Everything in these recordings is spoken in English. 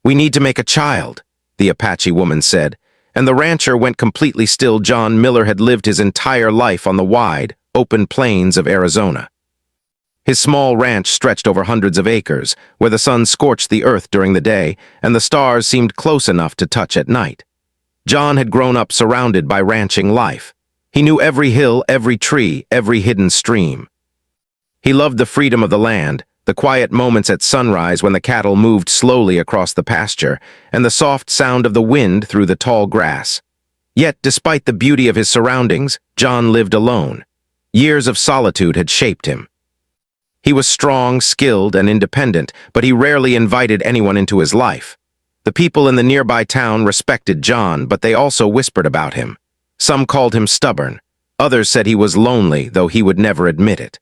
"We need to make a child," the Apache woman said, and the rancher went completely still. John Miller had lived his entire life on the wide, open plains of Arizona. His small ranch stretched over hundreds of acres, where the sun scorched the earth during the day and the stars seemed close enough to touch at night. John had grown up surrounded by ranching life. He knew every hill, every tree, every hidden stream. He loved the freedom of the land, the quiet moments at sunrise when the cattle moved slowly across the pasture, and the soft sound of the wind through the tall grass. Yet, despite the beauty of his surroundings, John lived alone. Years of solitude had shaped him. He was strong, skilled, and independent, but he rarely invited anyone into his life. The people in the nearby town respected John, but they also whispered about him. Some called him stubborn. Others said he was lonely, though he would never admit it.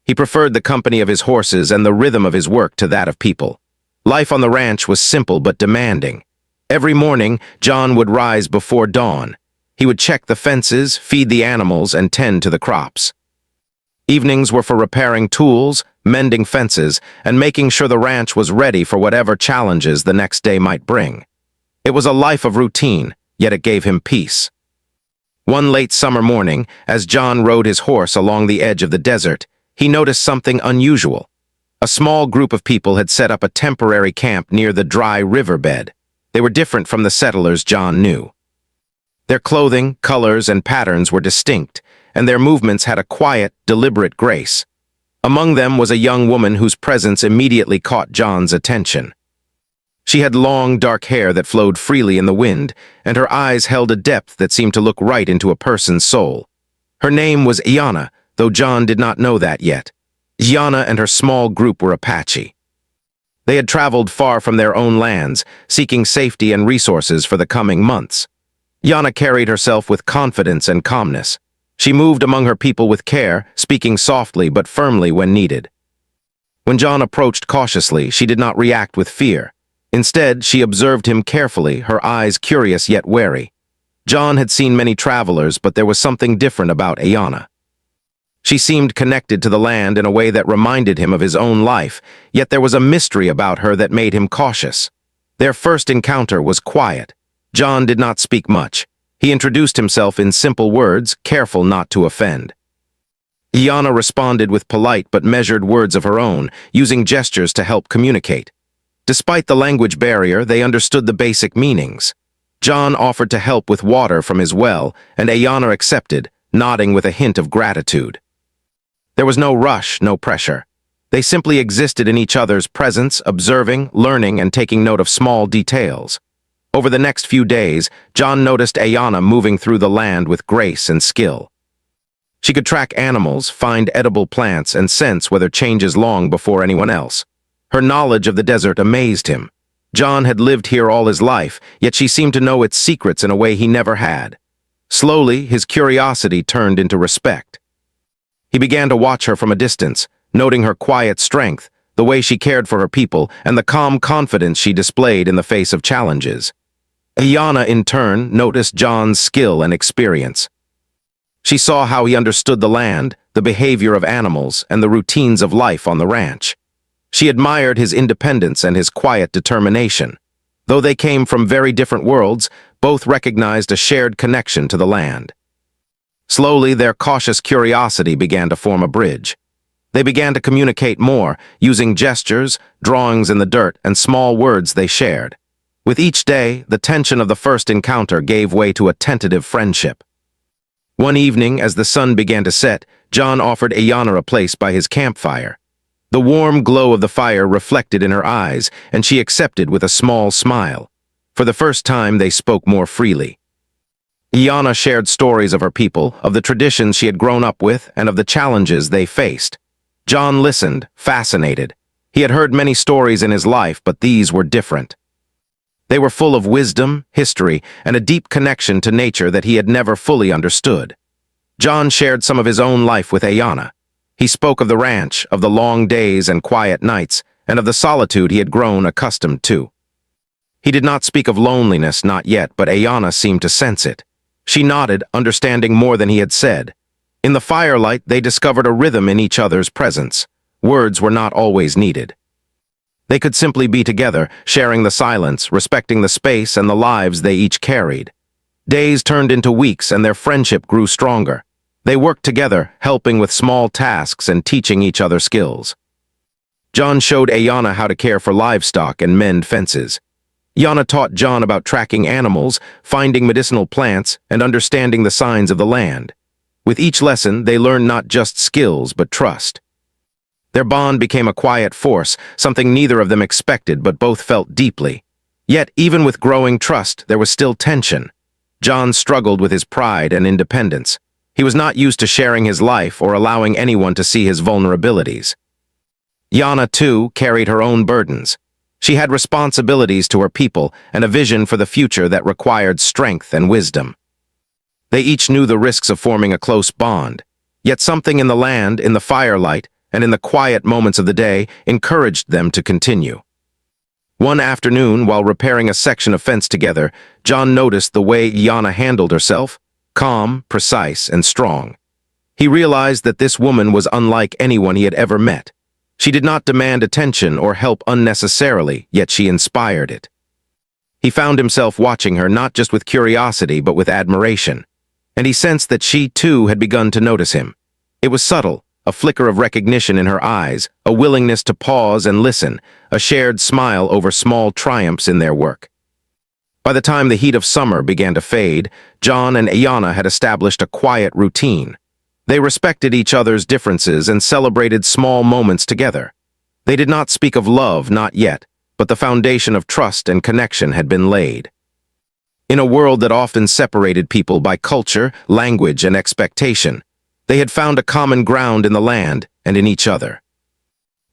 He preferred the company of his horses and the rhythm of his work to that of people. Life on the ranch was simple but demanding. Every morning, John would rise before dawn. He would check the fences, feed the animals, and tend to the crops. Evenings were for repairing tools, mending fences, and making sure the ranch was ready for whatever challenges the next day might bring. It was a life of routine, yet it gave him peace. One late summer morning, as John rode his horse along the edge of the desert, he noticed something unusual. A small group of people had set up a temporary camp near the dry riverbed. They were different from the settlers John knew. Their clothing, colors, and patterns were distinct, and their movements had a quiet, deliberate grace. Among them was a young woman whose presence immediately caught John's attention. She had long, dark hair that flowed freely in the wind, and her eyes held a depth that seemed to look right into a person's soul. Her name was Iana, though John did not know that yet. Iana and her small group were Apache. They had traveled far from their own lands, seeking safety and resources for the coming months. Iana carried herself with confidence and calmness. She moved among her people with care, speaking softly but firmly when needed. When John approached cautiously, she did not react with fear. Instead, she observed him carefully, her eyes curious yet wary. John had seen many travelers, but there was something different about Iana. She seemed connected to the land in a way that reminded him of his own life, yet there was a mystery about her that made him cautious. Their first encounter was quiet. John did not speak much. He introduced himself in simple words, careful not to offend. Iana responded with polite but measured words of her own, using gestures to help communicate. Despite the language barrier, they understood the basic meanings. John offered to help with water from his well, and Iana accepted, nodding with a hint of gratitude. There was no rush, no pressure. They simply existed in each other's presence, observing, learning, and taking note of small details. Over the next few days, John noticed Iana moving through the land with grace and skill. She could track animals, find edible plants, and sense whether changes long before anyone else. Her knowledge of the desert amazed him. John had lived here all his life, yet she seemed to know its secrets in a way he never had. Slowly, his curiosity turned into respect. He began to watch her from a distance, noting her quiet strength, the way she cared for her people, and the calm confidence she displayed in the face of challenges. Iana, in turn, noticed John's skill and experience. She saw how he understood the land, the behavior of animals, and the routines of life on the ranch. She admired his independence and his quiet determination. Though they came from very different worlds, both recognized a shared connection to the land. Slowly, their cautious curiosity began to form a bridge. They began to communicate more, using gestures, drawings in the dirt, and small words they shared. With each day, the tension of the first encounter gave way to a tentative friendship. One evening, as the sun began to set, John offered Iana a place by his campfire. The warm glow of the fire reflected in her eyes, and she accepted with a small smile. For the first time, they spoke more freely. Iana shared stories of her people, of the traditions she had grown up with, and of the challenges they faced. John listened, fascinated. He had heard many stories in his life, but these were different. They were full of wisdom, history, and a deep connection to nature that he had never fully understood. John shared some of his own life with Iana. He spoke of the ranch, of the long days and quiet nights, and of the solitude he had grown accustomed to. He did not speak of loneliness, not yet, but Iana seemed to sense it. She nodded, understanding more than he had said. In the firelight, they discovered a rhythm in each other's presence. Words were not always needed. They could simply be together, sharing the silence, respecting the space and the lives they each carried. Days turned into weeks and their friendship grew stronger. They worked together, helping with small tasks and teaching each other skills. John showed Ayanna how to care for livestock and mend fences. Ayanna taught John about tracking animals, finding medicinal plants, and understanding the signs of the land. With each lesson, they learned not just skills, but trust. Their bond became a quiet force, something neither of them expected but both felt deeply. Yet, even with growing trust, there was still tension. John struggled with his pride and independence. He was not used to sharing his life or allowing anyone to see his vulnerabilities. Ayanna, too, carried her own burdens. She had responsibilities to her people and a vision for the future that required strength and wisdom. They each knew the risks of forming a close bond, yet something in the land, in the firelight, and in the quiet moments of the day encouraged them to continue. One afternoon, while repairing a section of fence together, John noticed the way Ayanna handled herself, calm, precise, and strong. He realized that this woman was unlike anyone he had ever met. She did not demand attention or help unnecessarily, yet she inspired it. He found himself watching her not just with curiosity but with admiration, and he sensed that she too had begun to notice him. It was subtle, a flicker of recognition in her eyes, a willingness to pause and listen, a shared smile over small triumphs in their work. By the time the heat of summer began to fade, John and Ayanna had established a quiet routine. They respected each other's differences and celebrated small moments together. They did not speak of love, not yet, but the foundation of trust and connection had been laid. In a world that often separated people by culture, language, and expectation, they had found a common ground in the land and in each other.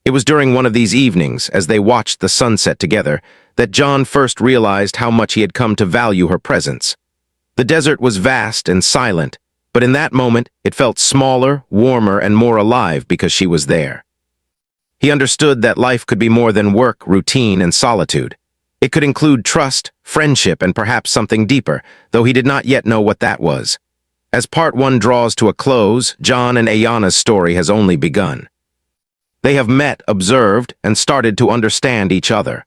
It was during one of these evenings, as they watched the sunset together, that John first realized how much he had come to value her presence. The desert was vast and silent, but in that moment it felt smaller, warmer, and more alive because she was there. He understood that life could be more than work, routine, and solitude. It could include trust, friendship, and perhaps something deeper, though he did not yet know what that was. As part one draws to a close, John and Ayanna's story has only begun. They have met, observed, and started to understand each other.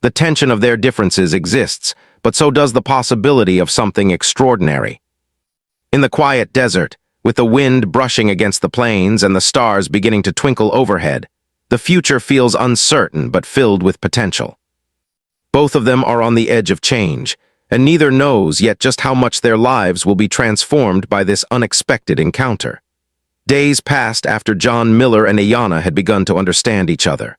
The tension of their differences exists, but so does the possibility of something extraordinary. In the quiet desert, with the wind brushing against the plains and the stars beginning to twinkle overhead, the future feels uncertain but filled with potential. Both of them are on the edge of change, and neither knows yet just how much their lives will be transformed by this unexpected encounter. Days passed after John Miller and Ayanna had begun to understand each other.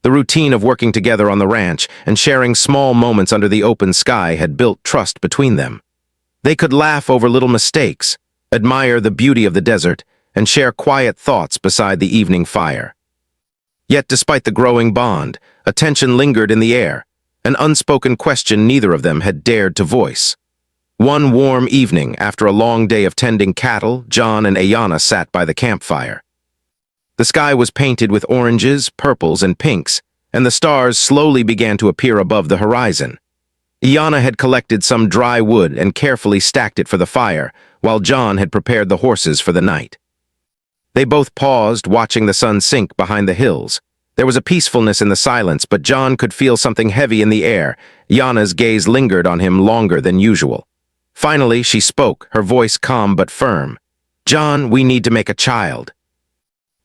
The routine of working together on the ranch and sharing small moments under the open sky had built trust between them. They could laugh over little mistakes, admire the beauty of the desert, and share quiet thoughts beside the evening fire. Yet despite the growing bond, a tension lingered in the air, an unspoken question neither of them had dared to voice. One warm evening, after a long day of tending cattle, John and Ayanna sat by the campfire. The sky was painted with oranges, purples, and pinks, and the stars slowly began to appear above the horizon. Ayanna had collected some dry wood and carefully stacked it for the fire, while John had prepared the horses for the night. They both paused, watching the sun sink behind the hills. There was a peacefulness in the silence, but John could feel something heavy in the air. Ayanna's gaze lingered on him longer than usual. Finally, she spoke, her voice calm but firm. "John, we need to make a child."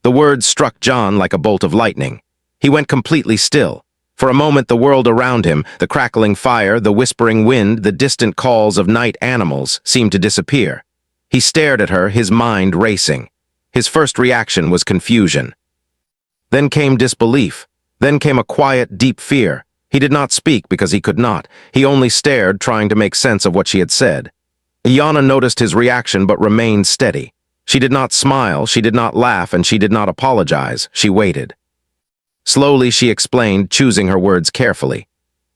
The words struck John like a bolt of lightning. He went completely still. For a moment, the world around him, the crackling fire, the whispering wind, the distant calls of night animals, seemed to disappear. He stared at her, his mind racing. His first reaction was confusion. Then came disbelief. Then came a quiet, deep fear. He did not speak because he could not. He only stared, trying to make sense of what she had said. Ayanna noticed his reaction but remained steady. She did not smile, she did not laugh, and she did not apologize. She waited. Slowly she explained, choosing her words carefully.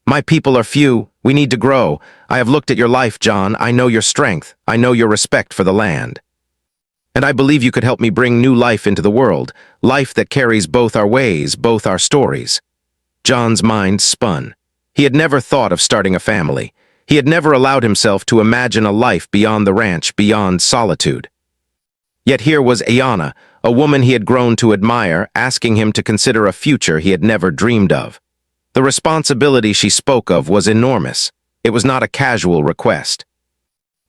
"My people are few. We need to grow. I have looked at your life, John. I know your strength. I know your respect for the land. And I believe you could help me bring new life into the world, life that carries both our ways, both our stories." John's mind spun. He had never thought of starting a family. He had never allowed himself to imagine a life beyond the ranch, beyond solitude. Yet here was Ayanna, a woman he had grown to admire, asking him to consider a future he had never dreamed of. The responsibility she spoke of was enormous. It was not a casual request.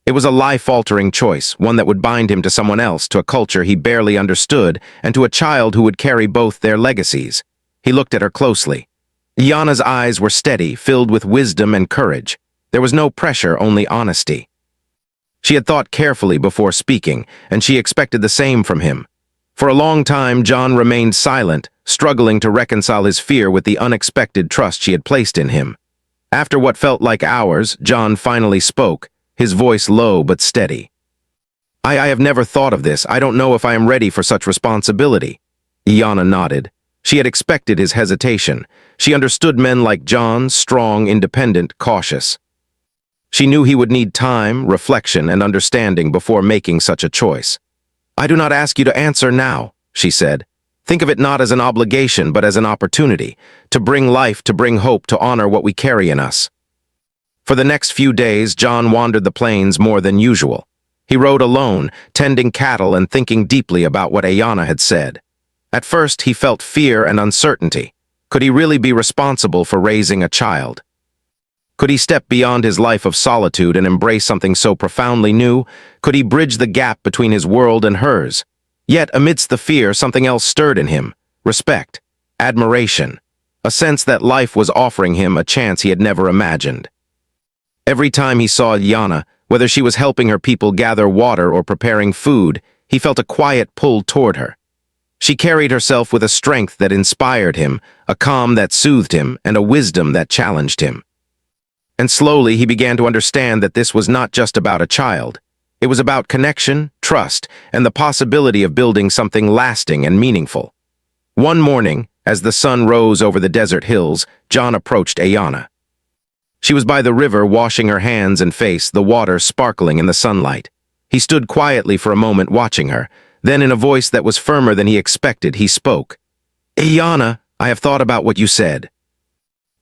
It was a life-altering choice, one that would bind him to someone else, to a culture he barely understood, and to a child who would carry both their legacies. He looked at her closely. Iana's eyes were steady, filled with wisdom and courage. There was no pressure, only honesty. She had thought carefully before speaking, and she expected the same from him. For a long time, John remained silent, struggling to reconcile his fear with the unexpected trust she had placed in him. After what felt like hours, John finally spoke, his voice low but steady. I have never thought of this. I don't know if I am ready for such responsibility." Iana nodded. She had expected his hesitation. She understood men like John, strong, independent, cautious. She knew he would need time, reflection, and understanding before making such a choice. "I do not ask you to answer now," she said. "Think of it not as an obligation, but as an opportunity, to bring life, to bring hope, to honor what we carry in us." For the next few days, John wandered the plains more than usual. He rode alone, tending cattle and thinking deeply about what Iana had said. At first, he felt fear and uncertainty. Could he really be responsible for raising a child? Could he step beyond his life of solitude and embrace something so profoundly new? Could he bridge the gap between his world and hers? Yet, amidst the fear, something else stirred in him. Respect. Admiration. A sense that life was offering him a chance he had never imagined. Every time he saw Iana, whether she was helping her people gather water or preparing food, he felt a quiet pull toward her. She carried herself with a strength that inspired him, a calm that soothed him, and a wisdom that challenged him. And slowly he began to understand that this was not just about a child. It was about connection, trust, and the possibility of building something lasting and meaningful. One morning, as the sun rose over the desert hills, John approached Iana. She was by the river washing her hands and face, the water sparkling in the sunlight. He stood quietly for a moment watching her. Then, in a voice that was firmer than he expected, he spoke. "Iana, I have thought about what you said."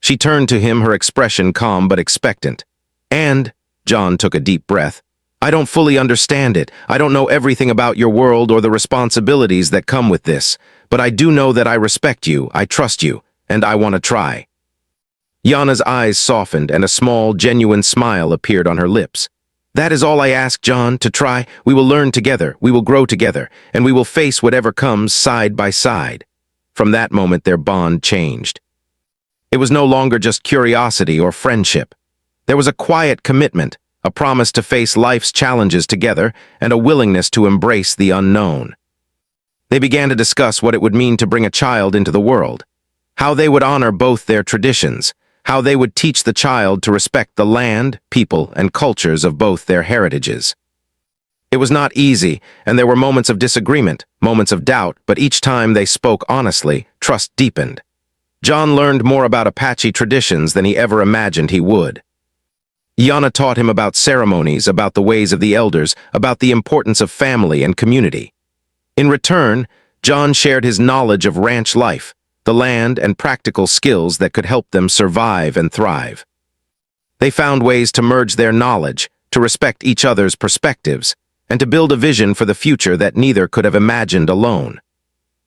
She turned to him, her expression calm but expectant. "And," John took a deep breath, "I don't fully understand it. I don't know everything about your world or the responsibilities that come with this. But I do know that I respect you, I trust you, and I want to try." Iana's eyes softened and a small, genuine smile appeared on her lips. "That is all I ask, John, to try. We will learn together, we will grow together, and we will face whatever comes side by side." From that moment, their bond changed. It was no longer just curiosity or friendship. There was a quiet commitment, a promise to face life's challenges together, and a willingness to embrace the unknown. They began to discuss what it would mean to bring a child into the world, how they would honor both their traditions, how they would teach the child to respect the land, people, and cultures of both their heritages. It was not easy, and there were moments of disagreement, moments of doubt, but each time they spoke honestly, trust deepened. John learned more about Apache traditions than he ever imagined he would. Iana taught him about ceremonies, about the ways of the elders, about the importance of family and community. In return, John shared his knowledge of ranch life, the land, and practical skills that could help them survive and thrive. They found ways to merge their knowledge, to respect each other's perspectives, and to build a vision for the future that neither could have imagined alone.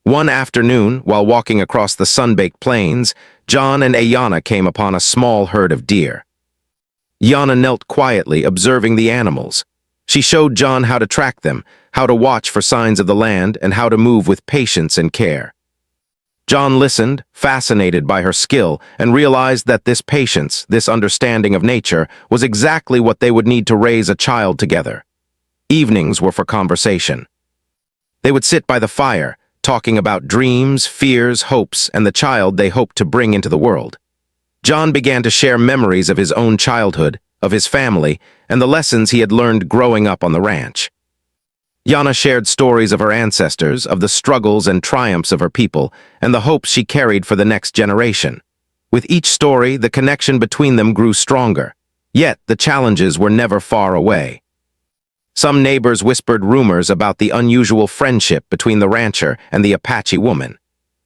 One afternoon, while walking across the sun-baked plains, John and Iana came upon a small herd of deer. Iana knelt quietly, observing the animals. She showed John how to track them, how to watch for signs of the land, and how to move with patience and care. John listened, fascinated by her skill, and realized that this patience, this understanding of nature, was exactly what they would need to raise a child together. Evenings were for conversation. They would sit by the fire, talking about dreams, fears, hopes, and the child they hoped to bring into the world. John began to share memories of his own childhood, of his family, and the lessons he had learned growing up on the ranch. Iana shared stories of her ancestors, of the struggles and triumphs of her people, and the hopes she carried for the next generation. With each story, the connection between them grew stronger. Yet, the challenges were never far away. Some neighbors whispered rumors about the unusual friendship between the rancher and the Apache woman.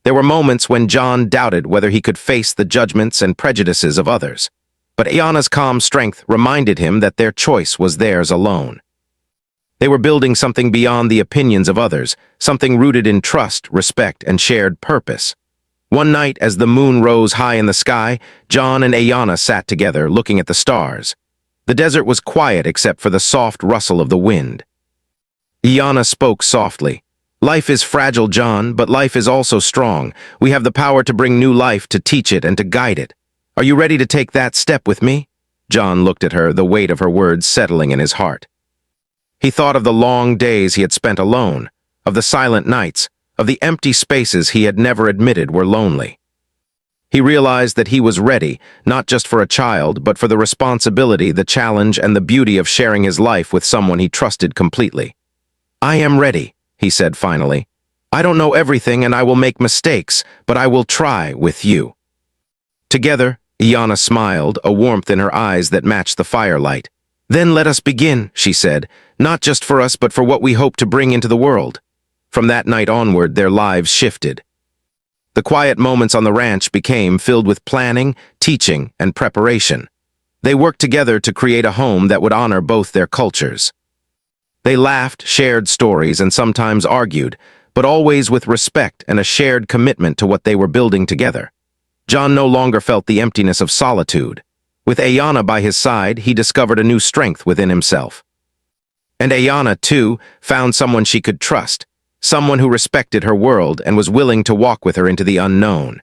There were moments when John doubted whether he could face the judgments and prejudices of others. But Iana's calm strength reminded him that their choice was theirs alone. They were building something beyond the opinions of others, something rooted in trust, respect, and shared purpose. One night, as the moon rose high in the sky, John and Ayanna sat together, looking at the stars. The desert was quiet except for the soft rustle of the wind. Ayanna spoke softly. "Life is fragile, John, but life is also strong. We have the power to bring new life, to teach it, and to guide it. Are you ready to take that step with me?" John looked at her, the weight of her words settling in his heart. He thought of the long days he had spent alone, of the silent nights, of the empty spaces he had never admitted were lonely. He realized that he was ready, not just for a child, but for the responsibility, the challenge, and the beauty of sharing his life with someone he trusted completely. "I am ready," he said finally. "I don't know everything and I will make mistakes, but I will try with you." Together, Ayanna smiled, a warmth in her eyes that matched the firelight. "Then let us begin," she said, "not just for us but for what we hope to bring into the world." From that night onward, their lives shifted. The quiet moments on the ranch became filled with planning, teaching, and preparation. They worked together to create a home that would honor both their cultures. They laughed, shared stories, and sometimes argued, but always with respect and a shared commitment to what they were building together. John no longer felt the emptiness of solitude. With Ayanna by his side, he discovered a new strength within himself. And Ayanna, too, found someone she could trust, someone who respected her world and was willing to walk with her into the unknown.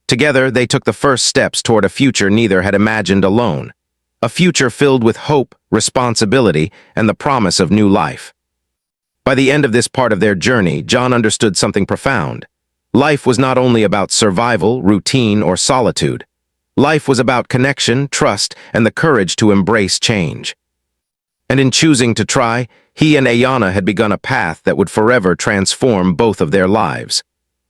Together, they took the first steps toward a future neither had imagined alone, a future filled with hope, responsibility, and the promise of new life. By the end of this part of their journey, John understood something profound. Life was not only about survival, routine, or solitude. Life was about connection, trust, and the courage to embrace change. And in choosing to try, he and Ayanna had begun a path that would forever transform both of their lives.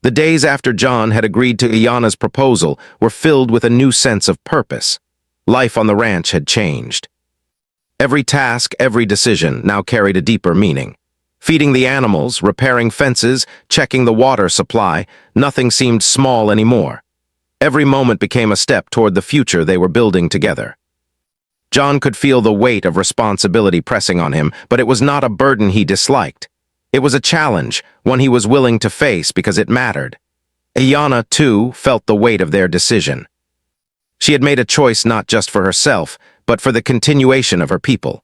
The days after John had agreed to Ayanna's proposal were filled with a new sense of purpose. Life on the ranch had changed. Every task, every decision now carried a deeper meaning. Feeding the animals, repairing fences, checking the water supply, nothing seemed small anymore. Every moment became a step toward the future they were building together. John could feel the weight of responsibility pressing on him, but it was not a burden he disliked. It was a challenge, one he was willing to face because it mattered. Ayanna, too, felt the weight of their decision. She had made a choice not just for herself, but for the continuation of her people.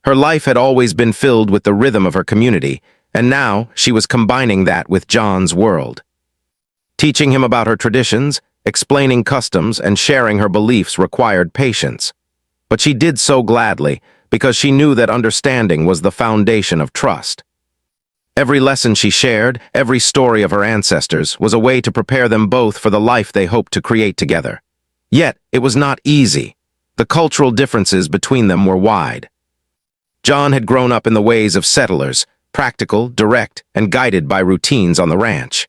Her life had always been filled with the rhythm of her community, and now she was combining that with John's world. Teaching him about her traditions, explaining customs, and sharing her beliefs required patience. But she did so gladly, because she knew that understanding was the foundation of trust. Every lesson she shared, every story of her ancestors, was a way to prepare them both for the life they hoped to create together. Yet, it was not easy. The cultural differences between them were wide. John had grown up in the ways of settlers, practical, direct, and guided by routines on the ranch.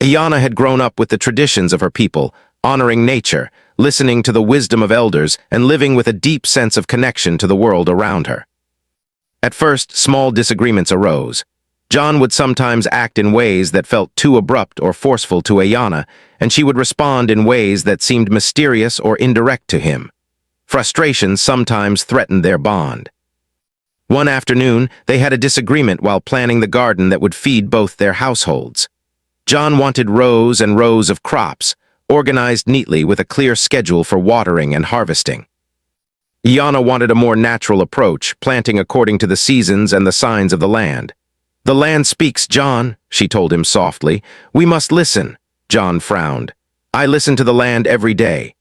Ayanna had grown up with the traditions of her people, honoring nature, listening to the wisdom of elders, and living with a deep sense of connection to the world around her. At first, small disagreements arose. John would sometimes act in ways that felt too abrupt or forceful to Ayanna, and she would respond in ways that seemed mysterious or indirect to him. Frustration sometimes threatened their bond. One afternoon, they had a disagreement while planning the garden that would feed both their households. John wanted rows and rows of crops, organized neatly with a clear schedule for watering and harvesting. Ayanna wanted a more natural approach, planting according to the seasons and the signs of the land. "The land speaks, John," she told him softly. "We must listen." John frowned. "I listen to the land every day.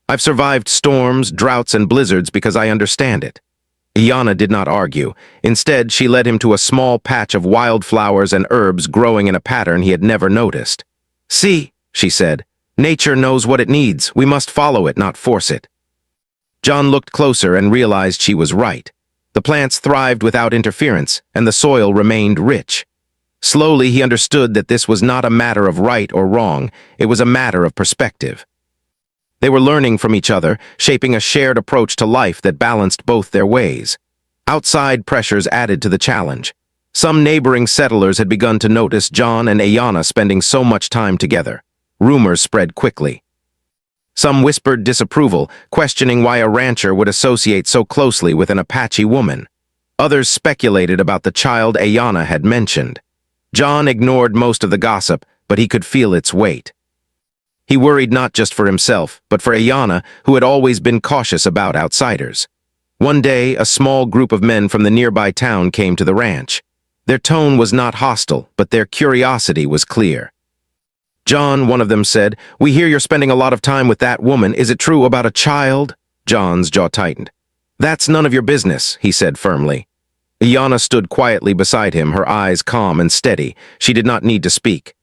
I've survived storms, droughts, and blizzards because I understand it." Ayanna did not argue. Instead, she led him to a small patch of wildflowers and herbs growing in a pattern he had never noticed. "See," she said, "nature knows what it needs. We must follow it, not force it." John looked closer and realized she was right. The plants thrived without interference, and the soil remained rich. Slowly, he understood that this was not a matter of right or wrong, it was a matter of perspective. They were learning from each other, shaping a shared approach to life that balanced both their ways. Outside pressures added to the challenge. Some neighboring settlers had begun to notice John and Ayanna spending so much time together. Rumors spread quickly. Some whispered disapproval, questioning why a rancher would associate so closely with an Apache woman. Others speculated about the child Ayanna had mentioned. John ignored most of the gossip, but he could feel its weight. He worried not just for himself, but for Ayanna, who had always been cautious about outsiders. One day, a small group of men from the nearby town came to the ranch. Their tone was not hostile, but their curiosity was clear. "John," one of them said, "we hear you're spending a lot of time with that woman. Is it true about a child?" John's jaw tightened. "That's none of your business," he said firmly. Ayanna stood quietly beside him, her eyes calm and steady. She did not need to speak.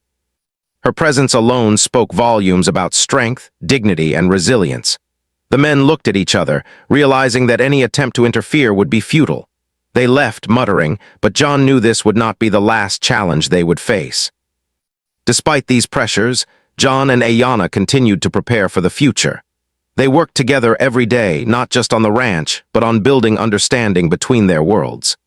Her presence alone spoke volumes about strength, dignity, and resilience. The men looked at each other, realizing that any attempt to interfere would be futile. They left, muttering, but John knew this would not be the last challenge they would face. Despite these pressures, John and Ayanna continued to prepare for the future. They worked together every day, not just on the ranch, but on building understanding between their worlds.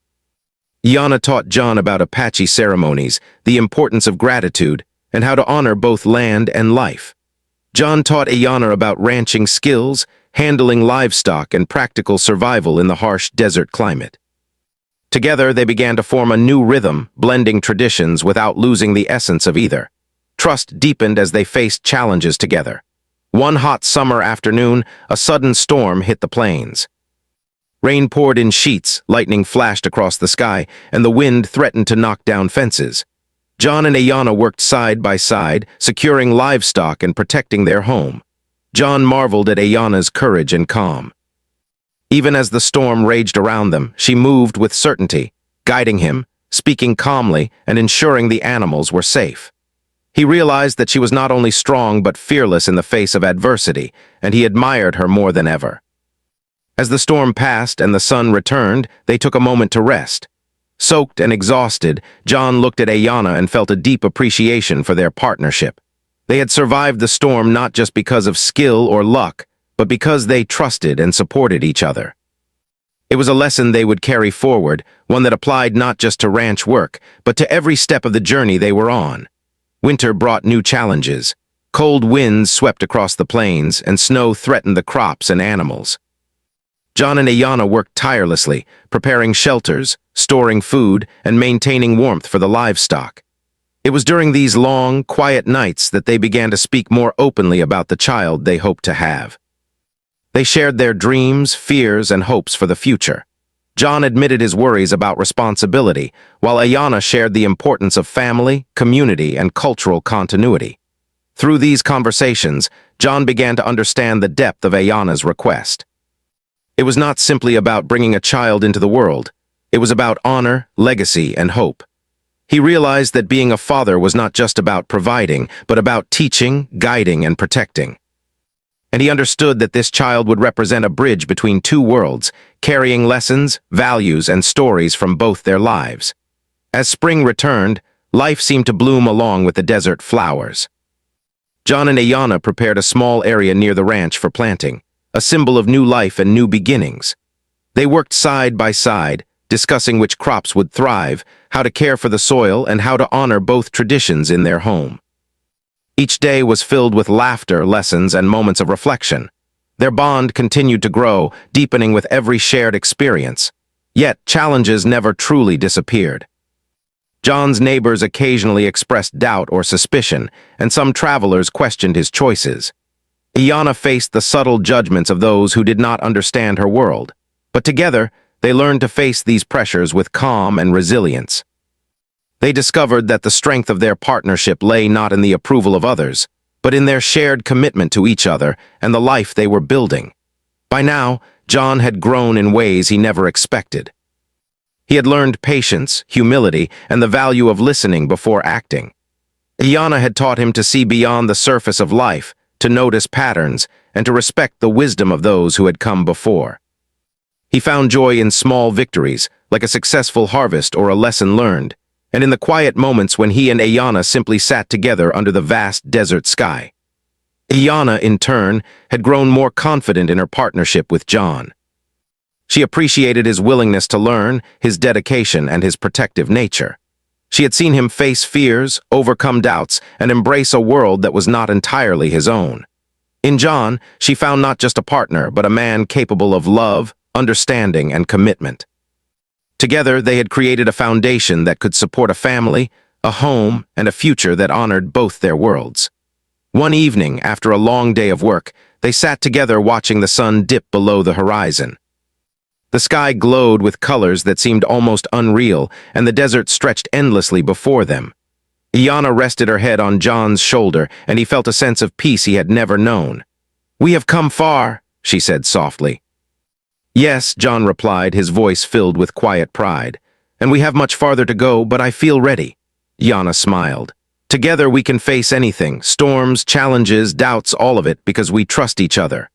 Ayanna taught John about Apache ceremonies, the importance of gratitude, and how to honor both land and life. John taught Ayanna about ranching skills, handling livestock, and practical survival in the harsh desert climate. Together, they began to form a new rhythm, blending traditions without losing the essence of either. Trust deepened as they faced challenges together. One hot summer afternoon, a sudden storm hit the plains. Rain poured in sheets, lightning flashed across the sky, and the wind threatened to knock down fences. John and Ayanna worked side by side, securing livestock and protecting their home. John marveled at Ayanna's courage and calm. Even as the storm raged around them, she moved with certainty, guiding him, speaking calmly, and ensuring the animals were safe. He realized that she was not only strong but fearless in the face of adversity, and he admired her more than ever. As the storm passed and the sun returned, they took a moment to rest. Soaked and exhausted, John looked at Ayanna and felt a deep appreciation for their partnership. They had survived the storm not just because of skill or luck, but because they trusted and supported each other. It was a lesson they would carry forward, one that applied not just to ranch work, but to every step of the journey they were on. Winter brought new challenges. Cold winds swept across the plains, and snow threatened the crops and animals. John and Ayanna worked tirelessly, preparing shelters, storing food, and maintaining warmth for the livestock. It was during these long, quiet nights that they began to speak more openly about the child they hoped to have. They shared their dreams, fears, and hopes for the future. John admitted his worries about responsibility, while Ayanna shared the importance of family, community, and cultural continuity. Through these conversations, John began to understand the depth of Ayanna's request. It was not simply about bringing a child into the world. It was about honor, legacy, and hope. He realized that being a father was not just about providing, but about teaching, guiding, and protecting. And he understood that this child would represent a bridge between two worlds, carrying lessons, values, and stories from both their lives. As spring returned, life seemed to bloom along with the desert flowers. John and Ayanna prepared a small area near the ranch for planting, a symbol of new life and new beginnings. They worked side by side, discussing which crops would thrive, how to care for the soil, and how to honor both traditions in their home. Each day was filled with laughter, lessons, and moments of reflection. Their bond continued to grow, deepening with every shared experience. Yet, challenges never truly disappeared. John's neighbors occasionally expressed doubt or suspicion, and some travelers questioned his choices. Ayanna faced the subtle judgments of those who did not understand her world, but together, they learned to face these pressures with calm and resilience. They discovered that the strength of their partnership lay not in the approval of others, but in their shared commitment to each other and the life they were building. By now, John had grown in ways he never expected. He had learned patience, humility, and the value of listening before acting. Ayanna had taught him to see beyond the surface of life, to notice patterns, and to respect the wisdom of those who had come before. He found joy in small victories, like a successful harvest or a lesson learned, and in the quiet moments when he and Ayanna simply sat together under the vast desert sky. Ayanna, in turn, had grown more confident in her partnership with John. She appreciated his willingness to learn, his dedication, and his protective nature. She had seen him face fears, overcome doubts, and embrace a world that was not entirely his own. In John, she found not just a partner, but a man capable of love, understanding, and commitment. Together, they had created a foundation that could support a family, a home, and a future that honored both their worlds. One evening, after a long day of work, they sat together watching the sun dip below the horizon. The sky glowed with colors that seemed almost unreal, and the desert stretched endlessly before them. Iana rested her head on John's shoulder, and he felt a sense of peace he had never known. "We have come far," she said softly. "Yes," John replied, his voice filled with quiet pride. "And we have much farther to go, but I feel ready." Iana smiled. "Together we can face anything, storms, challenges, doubts, all of it, because we trust each other."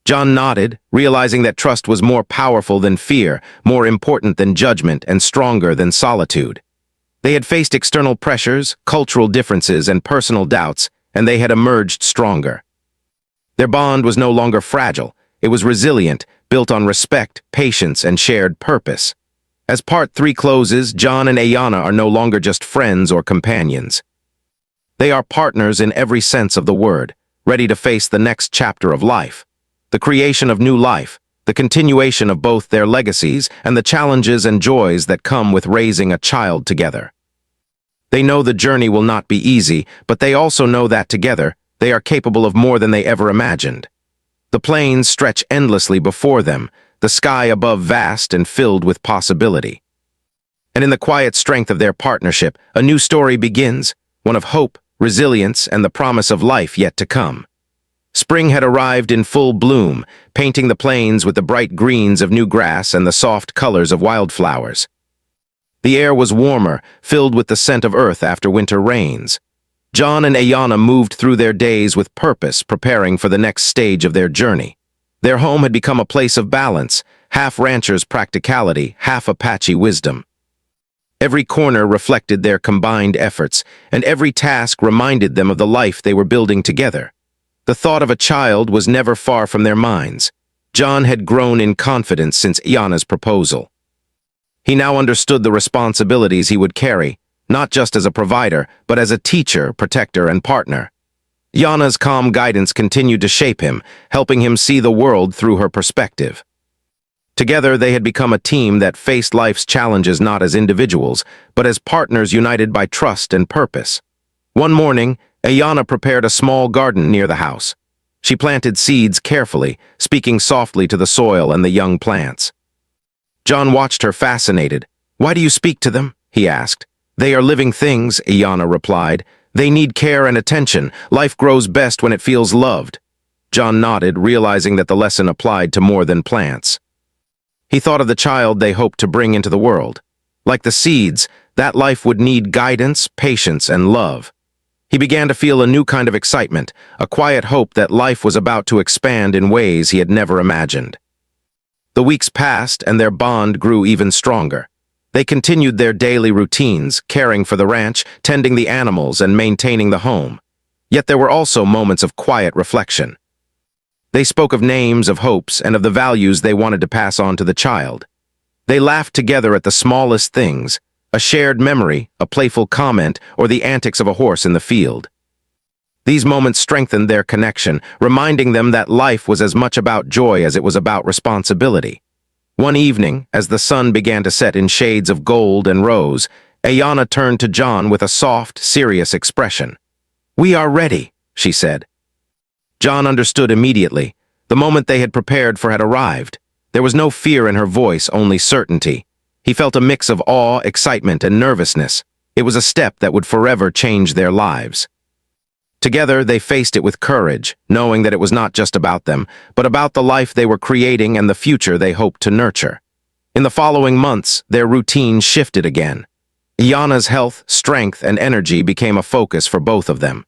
John nodded, realizing that trust was more powerful than fear, more important than judgment, and stronger than solitude. They had faced external pressures, cultural differences, and personal doubts, and they had emerged stronger. Their bond was no longer fragile. It was resilient, built on respect, patience, and shared purpose. As Part 3 closes, John and Iana are no longer just friends or companions. They are partners in every sense of the word, ready to face the next chapter of life. The creation of new life, the continuation of both their legacies, and the challenges and joys that come with raising a child together. They know the journey will not be easy, but they also know that together, they are capable of more than they ever imagined. The plains stretch endlessly before them, the sky above vast and filled with possibility. And in the quiet strength of their partnership, a new story begins, one of hope, resilience, and the promise of life yet to come. Spring had arrived in full bloom, painting the plains with the bright greens of new grass and the soft colors of wildflowers. The air was warmer, filled with the scent of earth after winter rains. John and Iana moved through their days with purpose, preparing for the next stage of their journey. Their home had become a place of balance, half rancher's practicality, half Apache wisdom. Every corner reflected their combined efforts, and every task reminded them of the life they were building together. The thought of a child was never far from their minds. John had grown in confidence since Iana's proposal. He now understood the responsibilities he would carry, not just as a provider, but as a teacher, protector, and partner. Iana's calm guidance continued to shape him, helping him see the world through her perspective. Together, they had become a team that faced life's challenges not as individuals, but as partners united by trust and purpose. One morning, Iana prepared a small garden near the house. She planted seeds carefully, speaking softly to the soil and the young plants. John watched her fascinated. "Why do you speak to them?" he asked. "They are living things," Iana replied. "They need care and attention. Life grows best when it feels loved." John nodded, realizing that the lesson applied to more than plants. He thought of the child they hoped to bring into the world. Like the seeds, that life would need guidance, patience, and love. He began to feel a new kind of excitement, a quiet hope that life was about to expand in ways he had never imagined. The weeks passed, and their bond grew even stronger. They continued their daily routines, caring for the ranch, tending the animals, and maintaining the home. Yet there were also moments of quiet reflection. They spoke of names, of hopes, and of the values they wanted to pass on to the child. They laughed together at the smallest things, a shared memory, a playful comment, or the antics of a horse in the field. These moments strengthened their connection, reminding them that life was as much about joy as it was about responsibility. One evening, as the sun began to set in shades of gold and rose, Iana turned to John with a soft, serious expression. "We are ready," she said. John understood immediately. The moment they had prepared for had arrived. There was no fear in her voice, only certainty. He felt a mix of awe, excitement, and nervousness. It was a step that would forever change their lives. Together, they faced it with courage, knowing that it was not just about them, but about the life they were creating and the future they hoped to nurture. In the following months, their routine shifted again. Iana's health, strength, and energy became a focus for both of them.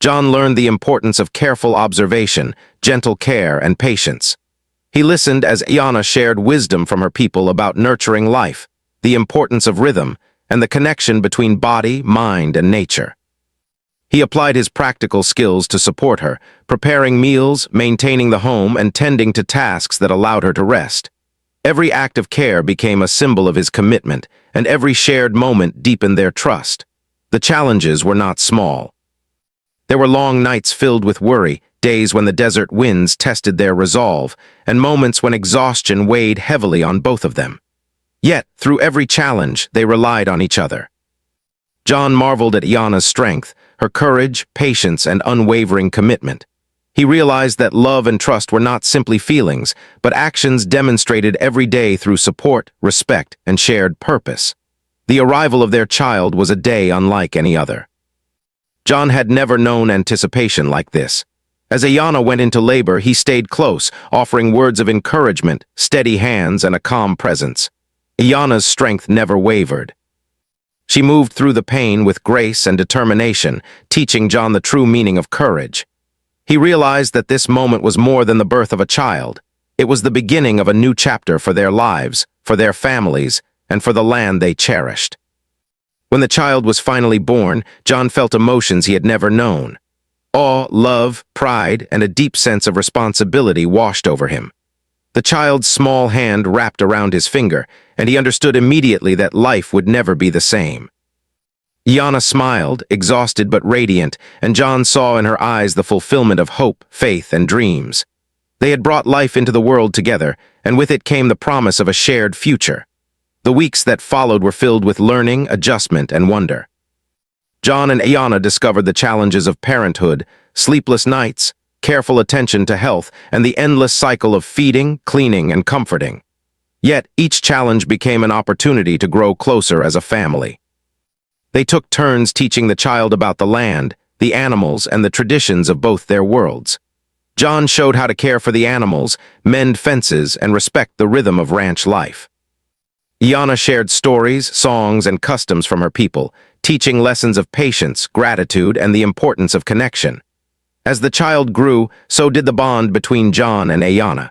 John learned the importance of careful observation, gentle care, and patience. He listened as Iana shared wisdom from her people about nurturing life, the importance of rhythm, and the connection between body, mind, and nature. He applied his practical skills to support her, preparing meals, maintaining the home, and tending to tasks that allowed her to rest. Every act of care became a symbol of his commitment, and every shared moment deepened their trust. The challenges were not small. There were long nights filled with worry, days when the desert winds tested their resolve, and moments when exhaustion weighed heavily on both of them. Yet, through every challenge, they relied on each other. John marveled at Iana's strength, her courage, patience, and unwavering commitment. He realized that love and trust were not simply feelings, but actions demonstrated every day through support, respect, and shared purpose. The arrival of their child was a day unlike any other. John had never known anticipation like this. As Iana went into labor, he stayed close, offering words of encouragement, steady hands, and a calm presence. Iana's strength never wavered. She moved through the pain with grace and determination, teaching John the true meaning of courage. He realized that this moment was more than the birth of a child. It was the beginning of a new chapter for their lives, for their families, and for the land they cherished. When the child was finally born, John felt emotions he had never known. Awe, love, pride, and a deep sense of responsibility washed over him. The child's small hand wrapped around his finger, and he understood immediately that life would never be the same. Iana smiled, exhausted but radiant, and John saw in her eyes the fulfillment of hope, faith, and dreams. They had brought life into the world together, and with it came the promise of a shared future. The weeks that followed were filled with learning, adjustment, and wonder. John and Iana discovered the challenges of parenthood, sleepless nights, careful attention to health, and the endless cycle of feeding, cleaning, and comforting. Yet, each challenge became an opportunity to grow closer as a family. They took turns teaching the child about the land, the animals, and the traditions of both their worlds. John showed how to care for the animals, mend fences, and respect the rhythm of ranch life. Iana shared stories, songs, and customs from her people, teaching lessons of patience, gratitude, and the importance of connection. As the child grew, so did the bond between John and Iana.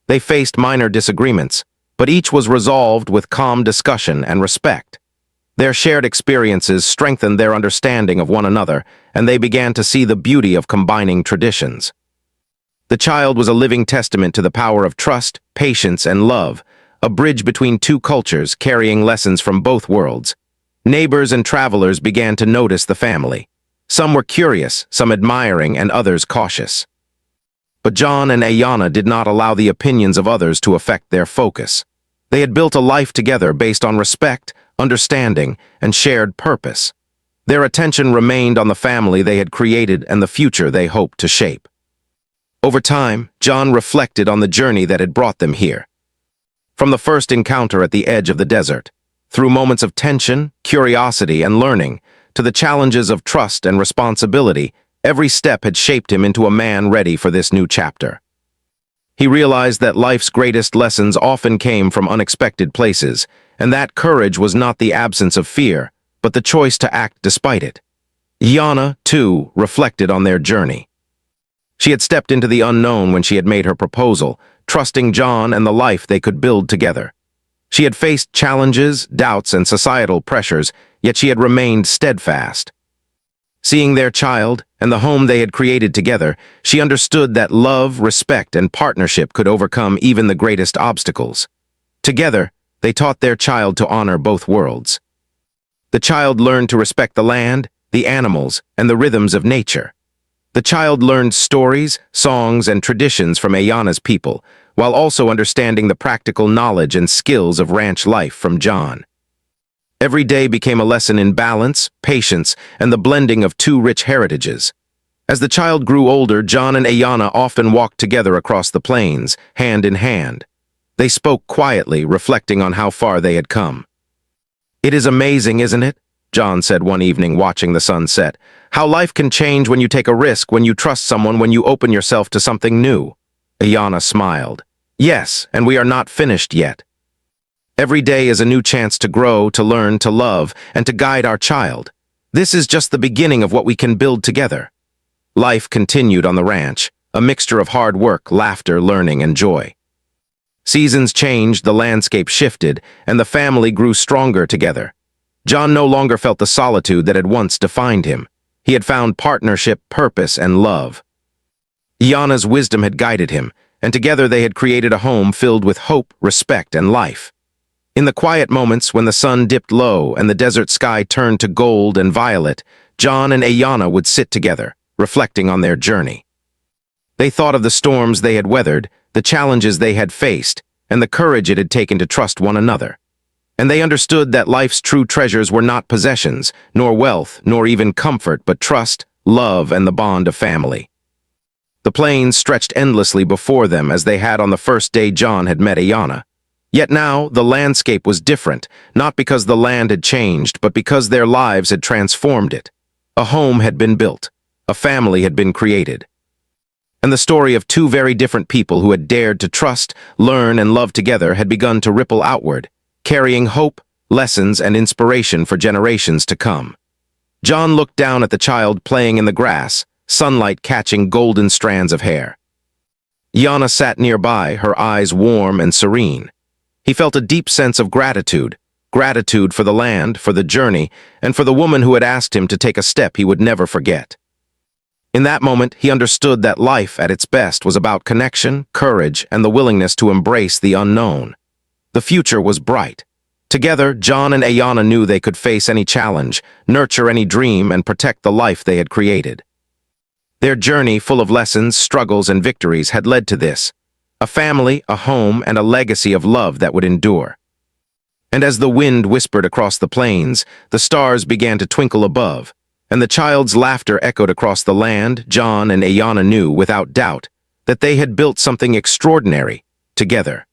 They faced minor disagreements, but each was resolved with calm discussion and respect. Their shared experiences strengthened their understanding of one another, and they began to see the beauty of combining traditions. The child was a living testament to the power of trust, patience, and love, a bridge between two cultures carrying lessons from both worlds. Neighbors and travelers began to notice the family. Some were curious, some admiring, and others cautious. But John and Iana did not allow the opinions of others to affect their focus. They had built a life together based on respect, understanding, and shared purpose. Their attention remained on the family they had created and the future they hoped to shape. Over time, John reflected on the journey that had brought them here. From the first encounter at the edge of the desert, through moments of tension, curiosity, and learning, to the challenges of trust and responsibility, every step had shaped him into a man ready for this new chapter. He realized that life's greatest lessons often came from unexpected places, and that courage was not the absence of fear, but the choice to act despite it. Iana, too, reflected on their journey. She had stepped into the unknown when she had made her proposal, trusting John and the life they could build together. She had faced challenges, doubts, and societal pressures, yet she had remained steadfast. Seeing their child and the home they had created together, she understood that love, respect, and partnership could overcome even the greatest obstacles. Together, they taught their child to honor both worlds. The child learned to respect the land, the animals, and the rhythms of nature. The child learned stories, songs, and traditions from Iana's people, while also understanding the practical knowledge and skills of ranch life from John. Every day became a lesson in balance, patience, and the blending of two rich heritages. As the child grew older, John and Iana often walked together across the plains, hand in hand. They spoke quietly, reflecting on how far they had come. "It is amazing, isn't it?" John said one evening watching the sun set. "How life can change when you take a risk, when you trust someone, when you open yourself to something new." Iana smiled. "Yes, and we are not finished yet. Every day is a new chance to grow, to learn, to love, and to guide our child. This is just the beginning of what we can build together." Life continued on the ranch, a mixture of hard work, laughter, learning, and joy. Seasons changed, the landscape shifted, and the family grew stronger together. John no longer felt the solitude that had once defined him. He had found partnership, purpose, and love. Iana's wisdom had guided him, and together they had created a home filled with hope, respect, and life. In the quiet moments when the sun dipped low and the desert sky turned to gold and violet, John and Iana would sit together, reflecting on their journey. They thought of the storms they had weathered, the challenges they had faced, and the courage it had taken to trust one another. And they understood that life's true treasures were not possessions, nor wealth, nor even comfort, but trust, love, and the bond of family. The plains stretched endlessly before them as they had on the first day John had met Ayanna. Yet now the landscape was different, not because the land had changed, but because their lives had transformed it. A home had been built. A family had been created. And the story of two very different people who had dared to trust, learn, and love together had begun to ripple outward, carrying hope, lessons, and inspiration for generations to come. John looked down at the child playing in the grass, sunlight catching golden strands of hair. Ayanna sat nearby, her eyes warm and serene. He felt a deep sense of gratitude for the land, for the journey, and for the woman who had asked him to take a step he would never forget. In that moment, he understood that life at its best was about connection, courage, and the willingness to embrace the unknown. The future was bright. Together, John and Ayanna knew they could face any challenge, nurture any dream, and protect the life they had created. Their journey, full of lessons, struggles, and victories, had led to this: a family, a home, and a legacy of love that would endure. And as the wind whispered across the plains, the stars began to twinkle above, and the child's laughter echoed across the land, John and Ayanna knew, without doubt, that they had built something extraordinary together.